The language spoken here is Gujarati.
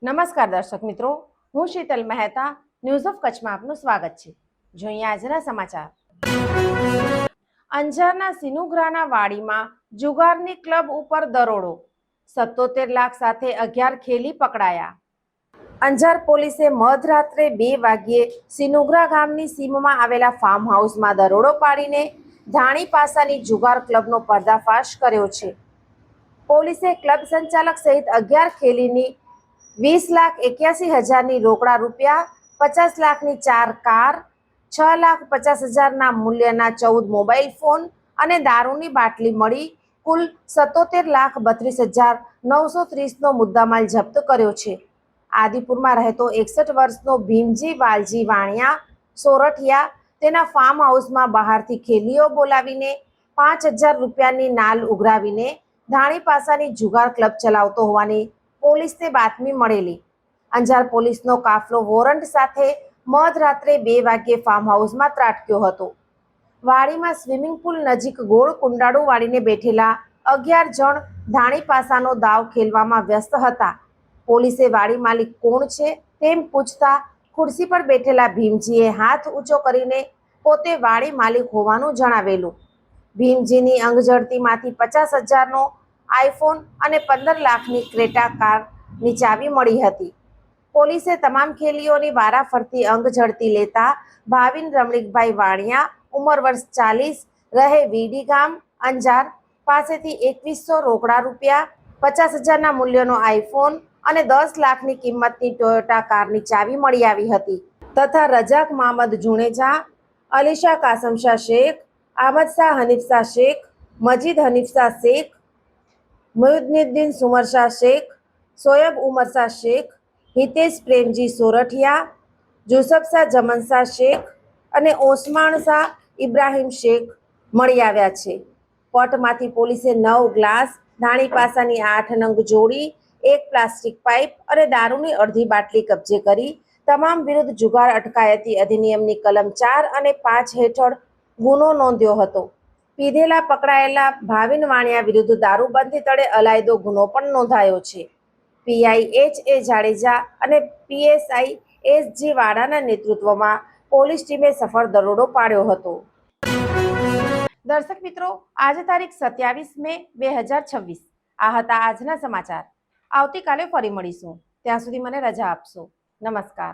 નમસ્કાર દર્શક મિત્રો, હું શીતલ મહેતા ન્યૂઝ ઓફ કચ્છમાં આપનું સ્વાગત છે। જોઈએ આજના સમાચાર। અંજારના સિનુગ્રાના વાડીમાં જુગારની ક્લબ ઉપર દરોડો, 77 લાખ સાથે 11 ખેલી પકડાયા। અંજાર પોલીસે મધરાત્રે 2 વાગ્યે સિનુગ્રા ગામની સીમમાં આવેલા ફાર્મ હાઉસમાં દરોડો પાડીને ધાણી પાસાની જુગાર ક્લબનો પર્દાફાશ કર્યો છે। પોલીસે ક્લબ સંચાલક સહિત 11 ખેલીની 20,81,000ની રોકડા રૂપિયા 50 લાખની 4 કાર, 6,50,000ના મૂલ્યના 14 મોબાઈલ ફોન અને દારૂની બાટલી મળી કુલ 77,32,930નો મુદ્દામાલ જપ્ત કર્યો છે। આદિપુરમાં રહેતો 61 વર્ષનો ભીમજી વાલજી વાણિયા સોરઠિયા તેના ફાર્મ હાઉસમાં બહારથી ખેલીઓ બોલાવીને 5,000 રૂપિયાની નાલ ઉઘરાવીને ધાણી પાસાની જુગાર ક્લબ ચલાવતો હોવાની પોલીસને બાતમી મળેલી। અંજાર પોલીસનો કાફલો વોરંટ સાથે મધરાત્રે 2 વાગ્યે ફાર્મ હાઉસમાં ત્રાટક્યો હતો। વાડીમાં સ્વિમિંગ પુલ નજીક ગોળ કુંડાળું વાળીને બેઠેલા 11 જણ ધાણી પાસાનો દાવ ખેલવામાં વ્યસ્ત હતા। પોલીસે વાડી માલિક કોણ છે તેમ પૂછતા ખુરશી પર બેઠેલા ભીમજીએ હાથ ઊંચો કરીને પોતે વાડી માલિક હોવાનું જણાવેલું। ભીમજીની અંગઝડતીમાંથી 50,000નો આઈફોન અને 15 લાખની ક્રેટા કારની ચાવી મળી હતી। પોલીસે તમામ ખેલીઓની વારાફરતી અંગઝડતી લેતા ભાવિન રમણીકભાઈ વાણિયા ઉંમર વર્ષ 40 રહે વીડી ગામ અંજાર પાસેથી 2100 રોકડા રૂપિયા 50,000ના મૂલ્યનો આઈફોન અને 10 લાખની કિંમતની ટોયોટા કારની ચાવી મળી આવી હતી તથા રજાક મહમદ જુણેજા, અલીશા કાસમશાહ શેખ, આમદ શાહ હનીફશાહ શેખ, મજીદ હનીફશાહ શેખ, મુહિદ્દીન સુમરશાહ શેખ, સોયબ ઉમરશાહ શેખ, હિતેશ પ્રેમજી સોરઠિયા, જુસબશાહ જમનશાહ શેખ અને ઓસમાણ શાહ ઇબ્રાહીમ શેખ મળી આવ્યા છે। પટમાંથી પોલીસે 9 ગ્લાસ, ધાણી પાસાની 8 નંગ જોડી, 1 પ્લાસ્ટિક પાઇપ અને દારૂની અડધી બાટલી કબજે કરી તમામ વિરુદ્ધ જુગાર અટકાયતી અધિનિયમની કલમ 4 અને 5 હેઠળ ગુનો નોંધ્યો હતો। પીધેલા પકડાયેલા ભાવિન વાણિયા વિરુદ્ધ દારૂબંધી તળે અલાયદો ગુનો પણ નોંધાયો છે। પીઆઈ એચ.એ. જાડેજા અને પીએસઆઈ એસ.જી. વાડાના નેતૃત્વમાં પોલીસ ટીમે સફળ દરોડો પાડ્યો હતો। દર્શક મિત્રો, આજે તારીખ 27 મે 2026 આ હતા આજના સમાચાર। આવતીકાલે ફરી મળીશું, ત્યાં સુધી મને રજા આપશો। નમસ્કાર।